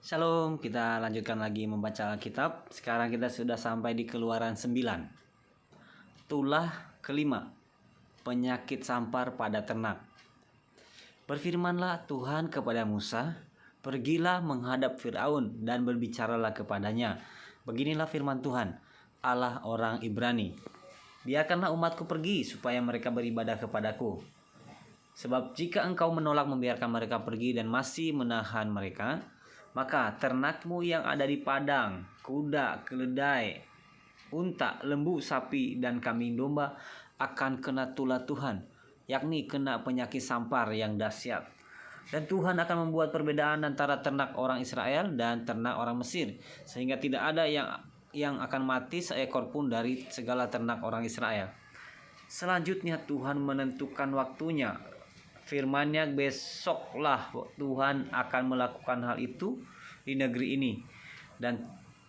Shalom, kita lanjutkan lagi membaca Alkitab. Sekarang kita sudah sampai di Keluaran 9. Tulah kelima, penyakit sampar pada ternak. Berfirmanlah Tuhan kepada Musa, "Pergilah menghadap Firaun dan berbicaralah kepadanya. Beginilah firman Tuhan, Allah orang Ibrani. Biarkanlah umatku pergi supaya mereka beribadah kepadaku. Sebab jika engkau menolak membiarkan mereka pergi dan masih menahan mereka, maka ternakmu yang ada di padang, kuda, keledai, unta, lembu, sapi, dan kambing domba akan kena tulah Tuhan, yakni kena penyakit sampar yang dahsyat. Dan Tuhan akan membuat perbedaan antara ternak orang Israel dan ternak orang Mesir, sehingga tidak ada yang akan mati seekor pun dari segala ternak orang Israel. Selanjutnya Tuhan menentukan waktunya. Firman-Nya, besoklah Tuhan akan melakukan hal itu di negeri ini. Dan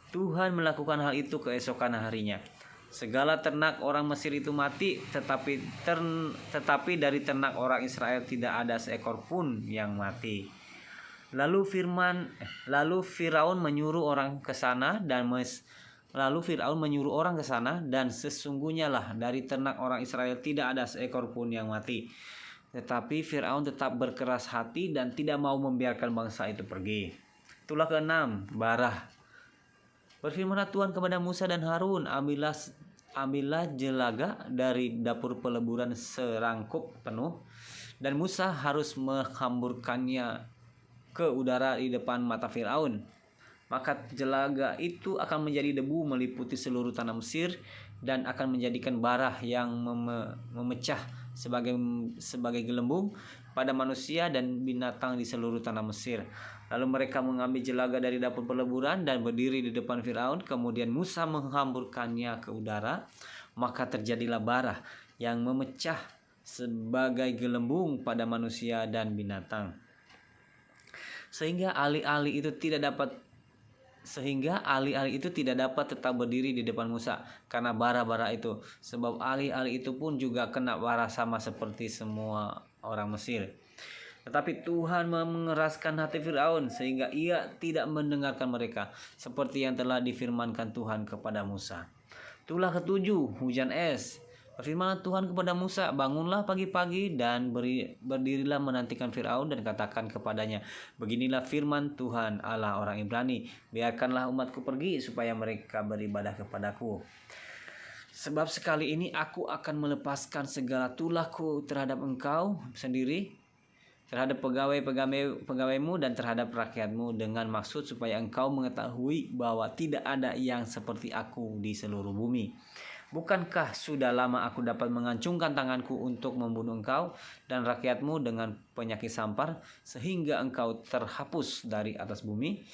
Tuhan melakukan hal itu keesokan harinya. Segala ternak orang Mesir itu mati, tetapi dari ternak orang Israel tidak ada seekor pun yang mati. Lalu Firaun menyuruh orang ke sana dan sesungguhnya lah dari ternak orang Israel tidak ada seekor pun yang mati. Tetapi Firaun tetap berkeras hati dan tidak mau membiarkan bangsa itu pergi. Tulah ke-6, Barah. Berfirmanlah Tuhan kepada Musa dan Harun, ambillah jelaga dari dapur peleburan serangkup penuh, dan Musa harus menghamburkannya ke udara di depan mata Firaun. Maka jelaga itu akan menjadi debu meliputi seluruh tanah Mesir dan akan menjadikan barah yang memecah sebagai gelembung pada manusia dan binatang di seluruh tanah Mesir. Lalu mereka mengambil jelaga dari dapur peleburan dan berdiri di depan Firaun. Kemudian Musa menghamburkannya ke udara, maka terjadilah barah yang memecah sebagai gelembung pada manusia dan binatang. Sehingga alih-alih itu tidak dapat tetap berdiri di depan Musa karena bara-bara itu. Sebab alih-alih itu pun juga kena bara sama seperti semua orang Mesir. Tetapi Tuhan mengeraskan hati Firaun sehingga ia tidak mendengarkan mereka, seperti yang telah difirmankan Tuhan kepada Musa. Tulah ke-7, hujan es. Berfirmanlah Tuhan kepada Musa, "Bangunlah pagi-pagi dan berdirilah menantikan Firaun dan katakan kepadanya, beginilah firman Tuhan Allah orang Ibrani, biarkanlah umatku pergi supaya mereka beribadah kepadaku. Sebab sekali ini aku akan melepaskan segala tulahku terhadap engkau sendiri, terhadap pegawaimu dan terhadap rakyatmu, dengan maksud supaya engkau mengetahui bahwa tidak ada yang seperti aku di seluruh bumi. Bukankah sudah lama aku dapat mengancungkan tanganku untuk membunuh engkau dan rakyatmu dengan penyakit sampar, sehingga engkau terhapus dari atas bumi?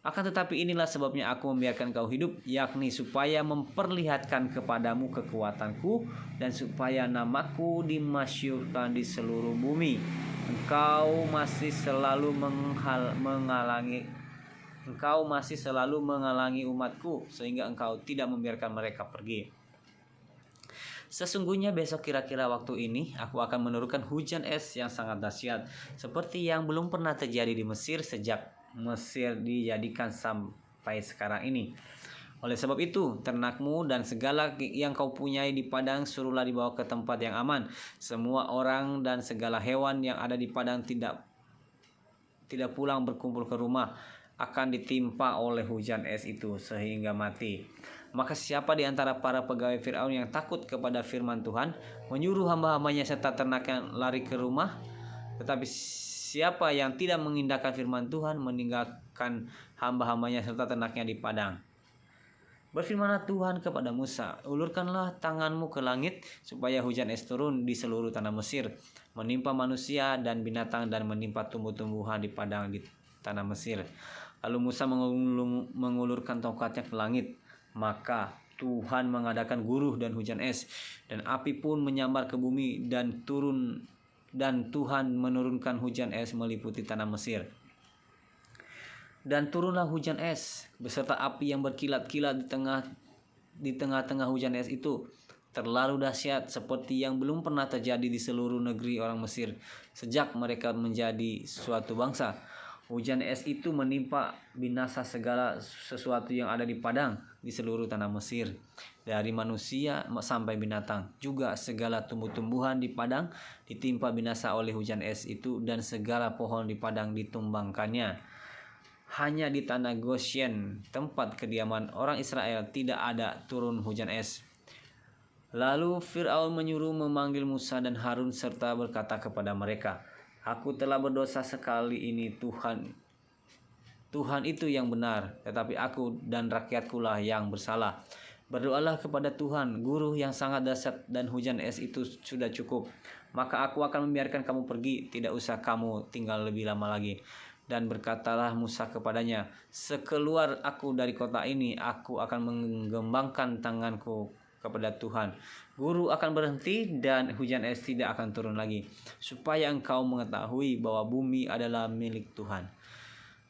Akan tetapi inilah sebabnya aku membiarkan engkau hidup, yakni supaya memperlihatkan kepadamu kekuatanku dan supaya namaku dimasyhurkan di seluruh bumi. Engkau masih selalu menghalangi umatku, sehingga engkau tidak membiarkan mereka pergi. Sesungguhnya besok kira-kira waktu ini aku akan menurunkan hujan es yang sangat dahsyat, seperti yang belum pernah terjadi di Mesir sejak Mesir dijadikan sampai sekarang ini. Oleh sebab itu, ternakmu dan segala yang kau punyai di padang suruhlah dibawa ke tempat yang aman. Semua orang dan segala hewan yang ada di padang tidak pulang berkumpul ke rumah akan ditimpa oleh hujan es itu sehingga mati. Maka siapa di antara para pegawai Firaun yang takut kepada firman Tuhan, menyuruh hamba-hambanya serta ternaknya lari ke rumah? Tetapi siapa yang tidak mengindahkan firman Tuhan, meninggalkan hamba-hambanya serta ternaknya di padang? Berfirmanlah Tuhan kepada Musa, ulurkanlah tanganmu ke langit supaya hujan es turun di seluruh tanah Mesir, menimpa manusia dan binatang dan menimpa tumbuh-tumbuhan di padang di tanah Mesir. Lalu Musa mengulurkan tongkatnya ke langit, maka Tuhan mengadakan guruh dan hujan es, dan api pun menyambar ke bumi dan Tuhan menurunkan hujan es meliputi tanah Mesir. Dan turunlah hujan es beserta api yang berkilat-kilat di tengah-tengah hujan es itu, terlalu dahsyat seperti yang belum pernah terjadi di seluruh negeri orang Mesir sejak mereka menjadi suatu bangsa. Hujan es itu menimpa binasa segala sesuatu yang ada di padang di seluruh tanah Mesir, dari manusia sampai binatang. Juga segala tumbuh-tumbuhan di padang ditimpa binasa oleh hujan es itu, dan segala pohon di padang ditumbangkannya. Hanya di tanah Goshen, tempat kediaman orang Israel, tidak ada turun hujan es. Lalu Fir'aun menyuruh memanggil Musa dan Harun serta berkata kepada mereka, "Aku telah berdosa sekali ini, Tuhan itu yang benar, tetapi aku dan rakyatku lah yang bersalah. Berdoalah kepada Tuhan, guru yang sangat dahsyat, dan hujan es itu sudah cukup. Maka aku akan membiarkan kamu pergi, tidak usah kamu tinggal lebih lama lagi." Dan berkatalah Musa kepadanya, "Sekeluar aku dari kota ini, aku akan menggembangkan tanganku kepada Tuhan. Guru akan berhenti dan hujan es tidak akan turun lagi, supaya engkau mengetahui bahwa bumi adalah milik Tuhan.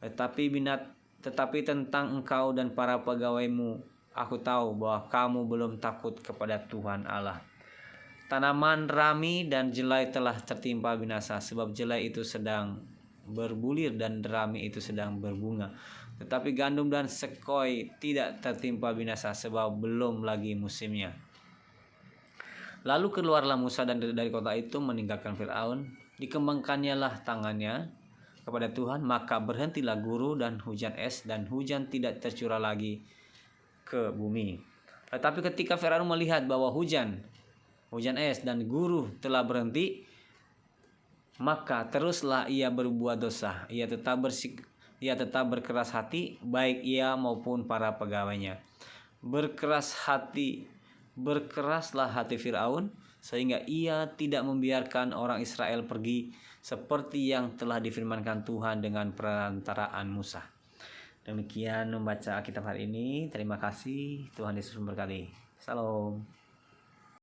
Tetapi tentang engkau dan para pegawaimu, aku tahu bahwa kamu belum takut kepada Tuhan Allah. Tanaman rami dan jelai telah tertimpa binasa, sebab jelai itu sedang berbulir dan rami itu sedang berbunga. Tetapi gandum dan sekoi tidak tertimpa binasa, sebab belum lagi musimnya." Lalu keluarlah Musa dari kota itu meninggalkan Fir'aun. Dikembangkannya lah tangannya kepada Tuhan, maka berhentilah guru dan hujan es, dan hujan tidak tercurah lagi ke bumi. Tetapi ketika Fir'aun melihat bahwa hujan es dan guru telah berhenti, maka teruslah ia berbuat dosa. Ia tetap berkeras hati, baik ia maupun para pegawainya. Berkeraslah hati Fir'aun, sehingga ia tidak membiarkan orang Israel pergi, seperti yang telah difirmankan Tuhan dengan perantaraan Musa. Demikian membaca Alkitab hari ini. Terima kasih. Tuhan Yesus memberkati. Salam.